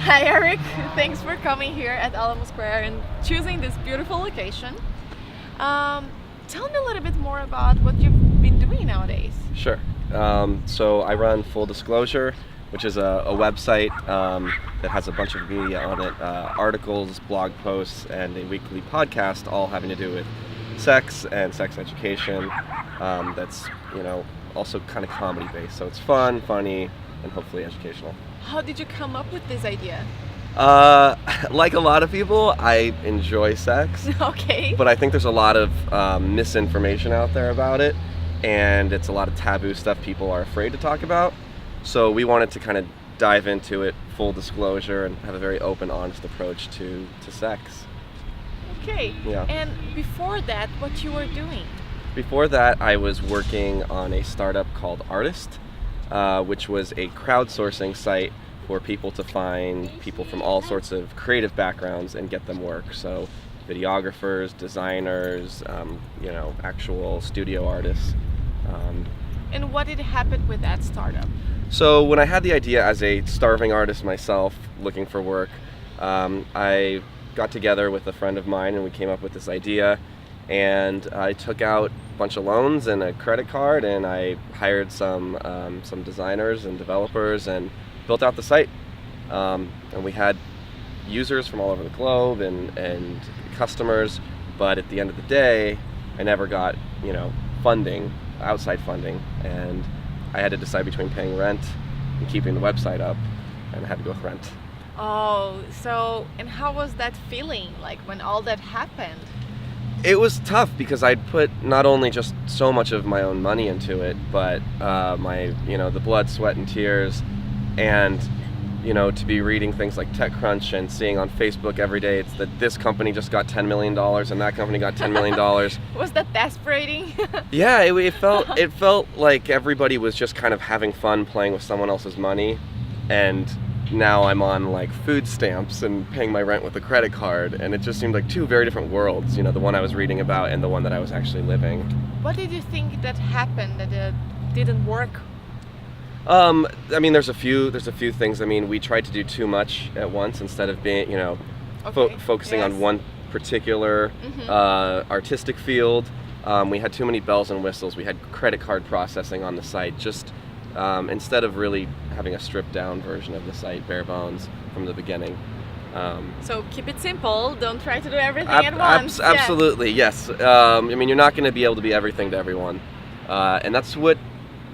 Hi Eric, thanks for coming here at Alamo Square and choosing this beautiful location. Um, Tell me a little bit more about what you've been doing nowadays. Sure. So I run Full Disclosure, which is a website that has a bunch of media on it, articles, blog posts, and a weekly podcast, all having to do with sex and sex education. That's also kind of comedy based, so it's fun, funny, and hopefully educational. How did you come up with this idea? Like a lot of people, I enjoy sex. Okay. But I think there's a lot of misinformation out there about it, and it's a lot of taboo stuff people are afraid to talk about. So we wanted to kind of dive into it, full disclosure, and have a very open, honest approach to sex. Okay. Yeah. And before that, what you were doing? Before that, I was working on a startup called Artist, which was a crowdsourcing site for people to find people from all sorts of creative backgrounds and get them work. So videographers, designers, actual studio artists. And what did happen with that startup? So when I had the idea as a starving artist myself looking for work, I got together with a friend of mine and we came up with this idea, and I took out a bunch of loans and a credit card, and I hired some designers and developers and built out the site. And we had users from all over the globe and customers, but at the end of the day, I never got funding, outside funding, and I had to decide between paying rent and keeping the website up, and I had to go with rent. Oh, so, and how was that feeling like when all that happened? It was tough because I'd put not only just so much of my own money into it, but the blood, sweat, and tears, and to be reading things like TechCrunch and seeing on Facebook every day it's that this company just got $10 million and that company got $10 million. Was that desperating? Yeah, it felt like everybody was just kind of having fun playing with someone else's money, and now I'm on like food stamps and paying my rent with a credit card, and it just seemed like two very different worlds, the one I was reading about and the one that I was actually living. What did you think that happened that it didn't work? There's a few things. We tried to do too much at once instead of being, focusing Yes. on one particular artistic field. We had too many bells and whistles. We had credit card processing on the site, just instead of really having a stripped down version of the site, bare bones from the beginning. So keep it simple. Don't try to do everything at once. Absolutely, yes. You're not going to be able to be everything to everyone, and that's what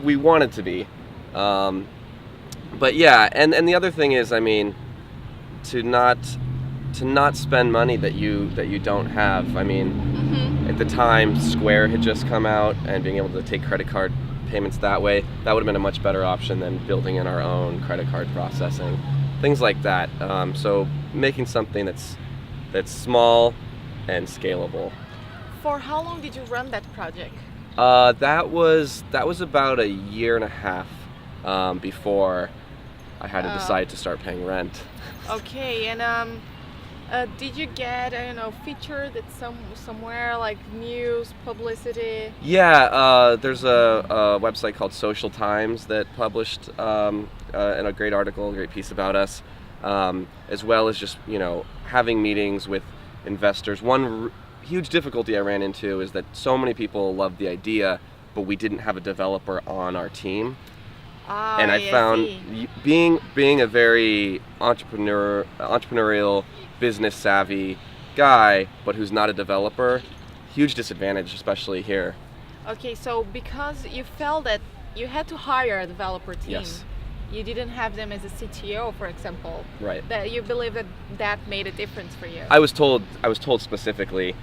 we wanted to be. But yeah, and the other thing is, to not spend money that you don't have. At the time, Square had just come out, and being able to take credit card payments that way, that would have been a much better option than building in our own credit card processing, things like that. So making something that's small and scalable. For how long did you run that project? That was about a year and a half before I had to decide to start paying rent. Okay, and did you get featured at somewhere like news, publicity? Yeah, there's a website called Social Times that published a great article, a great piece about us, as well as just having meetings with investors. One huge difficulty I ran into is that so many people loved the idea, but we didn't have a developer on our team. And I found being a very entrepreneurial, business savvy guy, but who's not a developer, huge disadvantage, especially here. Okay, so because you felt that you had to hire a developer team, Yes. you didn't have them as a CTO, for example. Right. That you believe that made a difference for you. I was told specifically,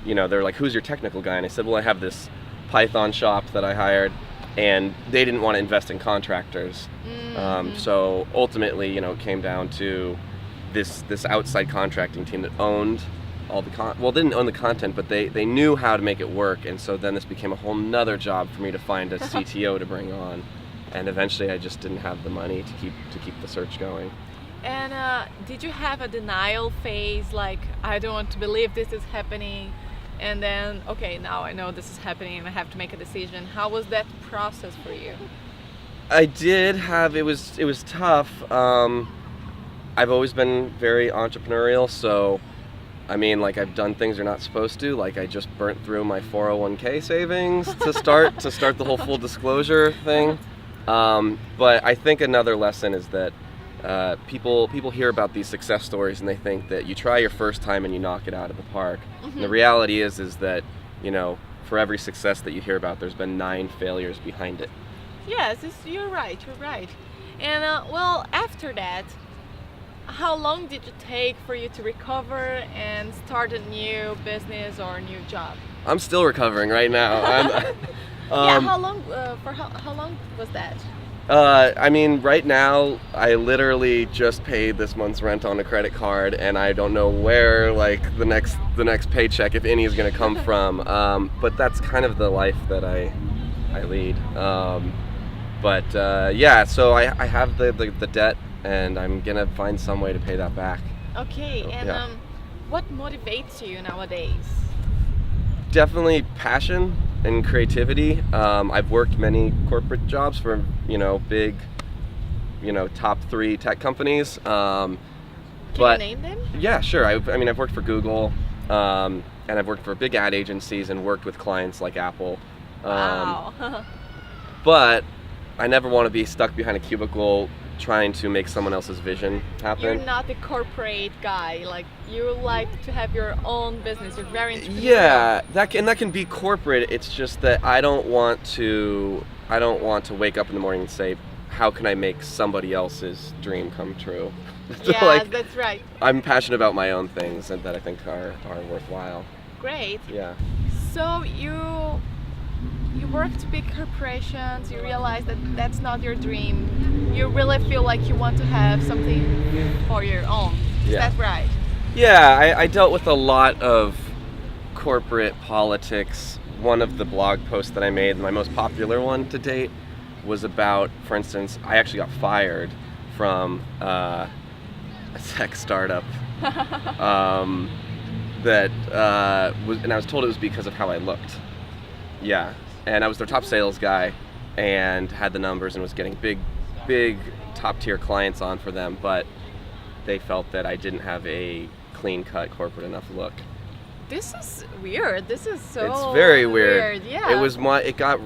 they're like, "Who's your technical guy?" And I said, "Well, I have this Python shop that I hired," and they didn't want to invest in contractors. So ultimately, it came down to this outside contracting team that owned all the didn't own the content, but they knew how to make it work, and so then this became a whole nother job for me to find a CTO to bring on, and eventually I just didn't have the money to keep the search going. And did you have a denial phase, like, I don't want to believe this is happening, and then, okay, now I know this is happening and I have to make a decision? How was that process for you? I did have, it was tough. I've always been very entrepreneurial, so I mean, like, I've done things you're not supposed to. Like, I just burnt through my 401k savings to start the whole full disclosure thing. But I think another lesson is that people hear about these success stories and they think that you try your first time and you knock it out of the park. And the reality is that, you know, for every success that you hear about, there's been 9 failures behind it. Yes, you're right. And well, after that, how long did it take for you to recover and start a new business or a new job? I'm still recovering right now. Yeah, how long? How long was that? I mean, right now, I literally just paid this month's rent on a credit card, and I don't know where, like, the next paycheck, if any, is going to come from. But that's kind of the life that I lead. Yeah, so I have the debt, and I'm gonna find some way to pay that back. Okay, and yeah. What motivates you nowadays? Definitely passion and creativity. I've worked many corporate jobs for, you know, big, you know, top 3 tech companies. Can you name them? Yeah, sure. I mean, I've worked for Google, and I've worked for big ad agencies and worked with clients like Apple. Wow. But I never want to be stuck behind a cubicle trying to make someone else's vision happen. You're not a corporate guy. Like, you like to have your own business. You're very entrepreneurial. Yeah, that can be corporate. It's just that I don't want to wake up in the morning and say, how can I make somebody else's dream come true? Yeah, like, that's right. I'm passionate about my own things and that I think are worthwhile. Great. Yeah. So you work to big corporations, you realize that that's not your dream. You really feel like you want to have something for your own. Is Yeah. that right? Yeah, I dealt with a lot of corporate politics. One of the blog posts that I made, my most popular one to date, was about, for instance, I actually got fired from a tech startup and I was told it was because of how I looked. Yeah, and I was their top sales guy and had the numbers and was getting big top tier clients on for them, but they felt that I didn't have a clean cut corporate enough look. This is weird. This is so It's very weird. Yeah. It got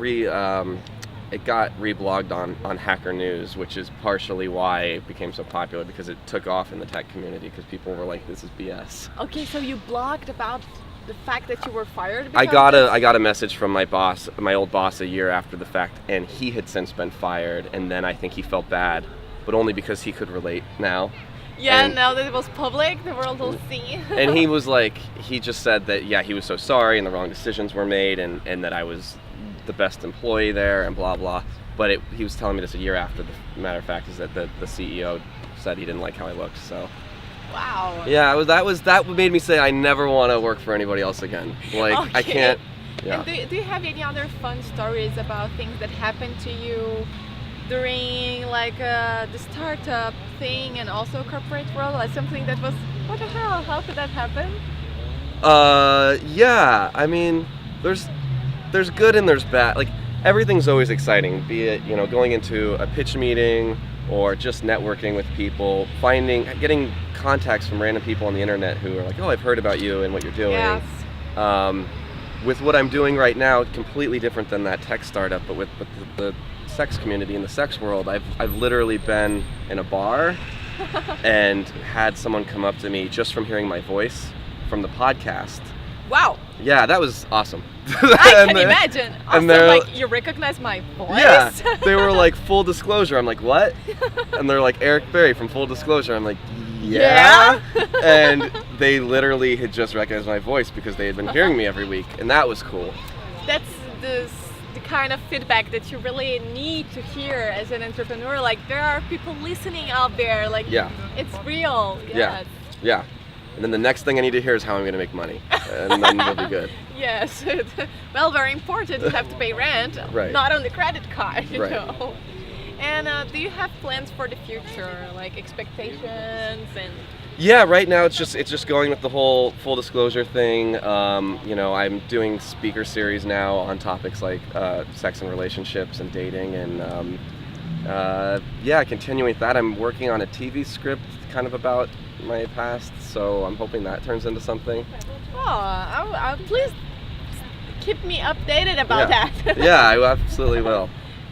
reblogged on Hacker News, which is partially why it became so popular, because it took off in the tech community because people were like, this is BS. Okay, so you blogged about the fact that you were fired? I got a message from my old boss a year after the fact, and he had since been fired, and then I think he felt bad, but only because he could relate now. Yeah, and now that it was public, the world will see. And he was like, he just said that, yeah, he was so sorry and the wrong decisions were made and that I was the best employee there and blah, blah. But he was telling me this a year after. The matter of fact is that the CEO said he didn't like how I looked, so. Wow. Yeah, that made me say I never want to work for anybody else again. Like, Okay. I can't, yeah. And do you have any other fun stories about things that happened to you during like the startup thing and also corporate world, like something that was, what the hell, how could that happen? Yeah, I mean, there's good and there's bad. Like, everything's always exciting, be it, you know, going into a pitch meeting or just networking with people, getting contacts from random people on the internet who are like, oh, I've heard about you and what you're doing. Yes. With what I'm doing right now, completely different than that tech startup, but with the sex community in the sex world, I've literally been in a bar and had someone come up to me just from hearing my voice from the podcast. Wow. Yeah, that was awesome. I can imagine. Also, like, you recognize my voice? Yeah, they were like, full disclosure. I'm like, what? And they're like, Eric Berry from Full Disclosure. I'm like, yeah? And they literally had just recognized my voice because they had been hearing me every week, and that was cool. That's the kind of feedback that you really need to hear as an entrepreneur. Like, there are people listening out there. Like, yeah. It's real. Yes. Yeah. And then the next thing I need to hear is how I'm going to make money, and then we'll be good. Yes. Well, very important. You have to pay rent, right. Not on the credit card, you right. know. And do you have plans for the future, like expectations and? Yeah, right now it's just going with the whole Full Disclosure thing. You know, I'm doing speaker series now on topics like sex and relationships and dating, and yeah, continuing with that, I'm working on a TV script kind of about my past, so I'm hoping that turns into something. Oh, please keep me updated about Yeah. that. Yeah, I absolutely will.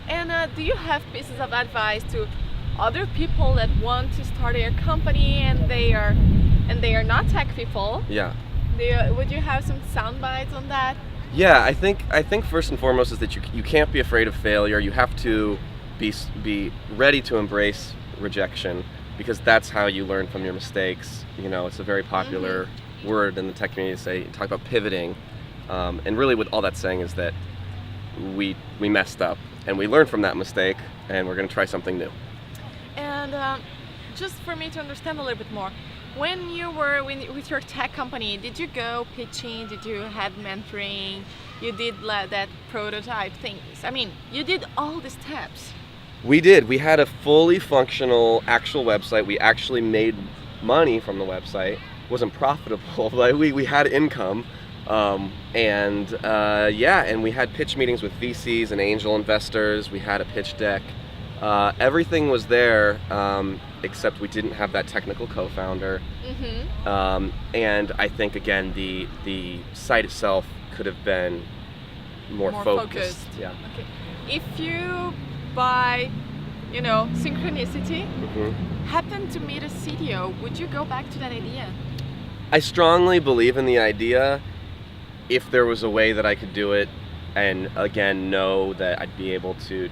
And do you have pieces of advice to other people that want to start their company and they are not tech people? Yeah. Would you have some sound bites on that? Yeah, I think first and foremost is that you can't be afraid of failure. You have to be ready to embrace rejection, because that's how you learn from your mistakes. You know, it's a very popular word in the tech community talk about pivoting, and really what all that's saying is that we messed up and we learned from that mistake and we're going to try something new. And just for me to understand a little bit more, when you were with your tech company, did you go pitching? Did you have mentoring? You did that prototype things. I mean, you did all the steps. We did. We had a fully functional actual website. We actually made money from the website. It wasn't profitable, but we had income. And we had pitch meetings with VCs and angel investors. We had a pitch deck. Everything was there, except we didn't have that technical co-founder. And I think, again, the site itself could have been more focused. Yeah. Okay. If you, by synchronicity, happen to meet a CTO, would you go back to that idea? I strongly believe in the idea. If there was a way that I could do it, and again know that I'd be able to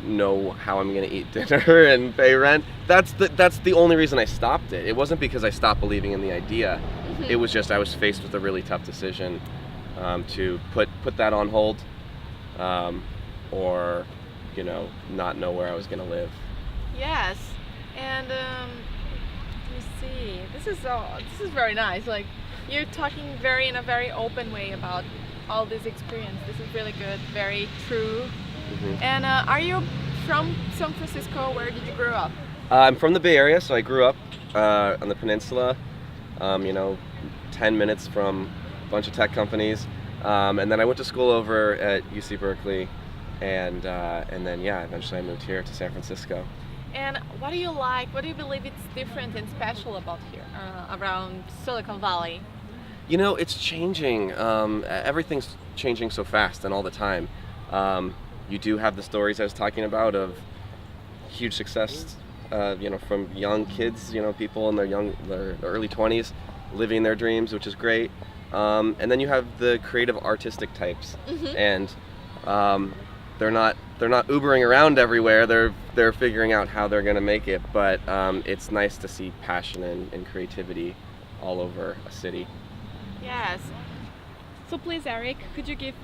know how I'm going to eat dinner and pay rent, that's the only reason I stopped it. It wasn't because I stopped believing in the idea. It was just I was faced with a really tough decision to put that on hold, or not know where I was going to live. Yes, and let me see. This is very nice. Like, you're talking in a very open way about all this experience. This is really good, very true. And are you from San Francisco? Where did you grow up? I'm from the Bay Area, so I grew up on the peninsula. 10 minutes from a bunch of tech companies, and then I went to school over at UC Berkeley, and then eventually I moved here to San Francisco. And what do you like? What do you believe it's different and special about here, around Silicon Valley? It's changing. Everything's changing so fast and all the time. You do have the stories I was talking about of huge success, from young kids, people in their early 20s living their dreams, which is great. And then you have the creative artistic types, and they're not Ubering around everywhere. They're figuring out how they're going to make it. But it's nice to see passion and creativity all over a city. Yes. So please, Eric, could you give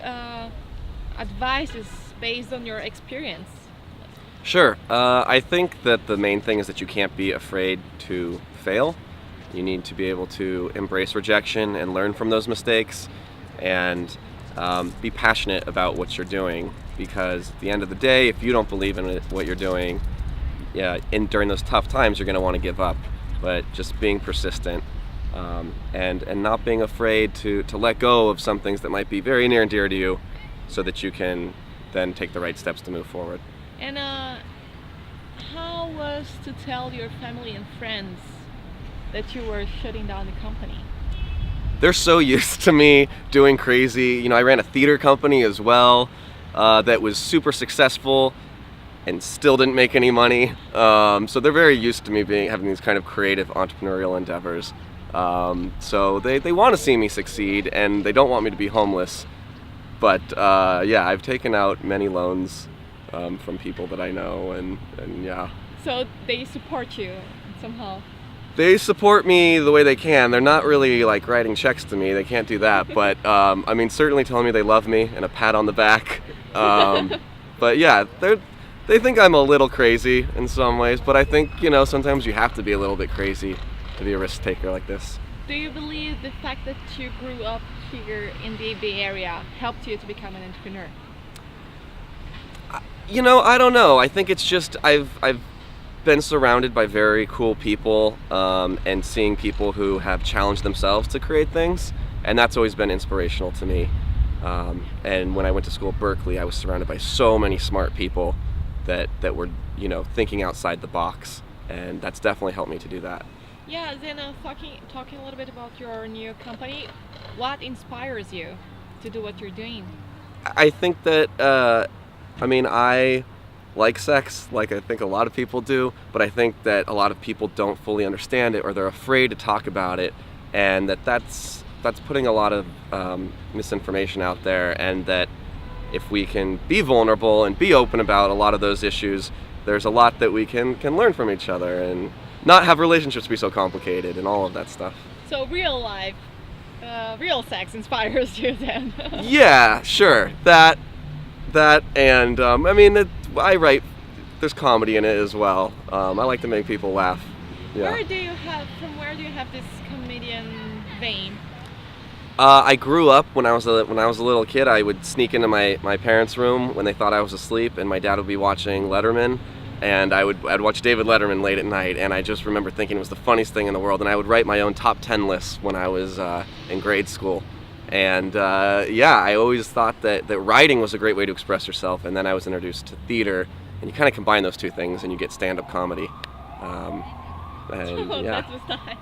advices based on your experience? Sure. I think that the main thing is that you can't be afraid to fail. You need to be able to embrace rejection and learn from those mistakes, and be passionate about what you're doing, because at the end of the day, if you don't believe in what you're doing, during those tough times, you're going to want to give up. But just being persistent, and not being afraid to let go of some things that might be very near and dear to you, so that you can then take the right steps to move forward. And how was to tell your family and friends that you were shutting down the company? They're so used to me doing crazy. I ran a theater company as well, that was super successful and still didn't make any money. So they're very used to me having these kind of creative entrepreneurial endeavors. So they want to see me succeed, and they don't want me to be homeless. But I've taken out many loans from people that I know, and yeah. So they support you somehow? They support me the way they can. They're not really like writing checks to me. They can't do that. But certainly telling me they love me and a pat on the back. But yeah, they think I'm a little crazy in some ways. But I think sometimes you have to be a little bit crazy to be a risk taker like this. Do you believe the fact that you grew up here in the Bay Area helped you to become an entrepreneur? I don't know. I think it's just I've been surrounded by very cool people, and seeing people who have challenged themselves to create things, and that's always been inspirational to me. And when I went to school at Berkeley, I was surrounded by so many smart people that were thinking outside the box, and that's definitely helped me to do that. Yeah, then talking a little bit about your new company, what inspires you to do what you're doing? I think that, I like sex, like I think a lot of people do, but I think that a lot of people don't fully understand it, or they're afraid to talk about it, and that's putting a lot of misinformation out there, and that if we can be vulnerable and be open about a lot of those issues, there's a lot that we can learn from each other, and not have relationships be so complicated and all of that stuff. So real life, real sex inspires you then? Yeah, sure. That, and I write. There's comedy in it as well. I like to make people laugh. Yeah. From where do you have this comedian vein? I grew up when I was a little kid. I would sneak into my parents' room when they thought I was asleep, and my dad would be watching Letterman, and I'd watch David Letterman late at night, and I just remember thinking it was the funniest thing in the world. And I would write my own top 10 lists when I was in grade school. And I always thought that writing was a great way to express yourself. And then I was introduced to theater, and you kind of combine those two things, and you get stand-up comedy. That was nice.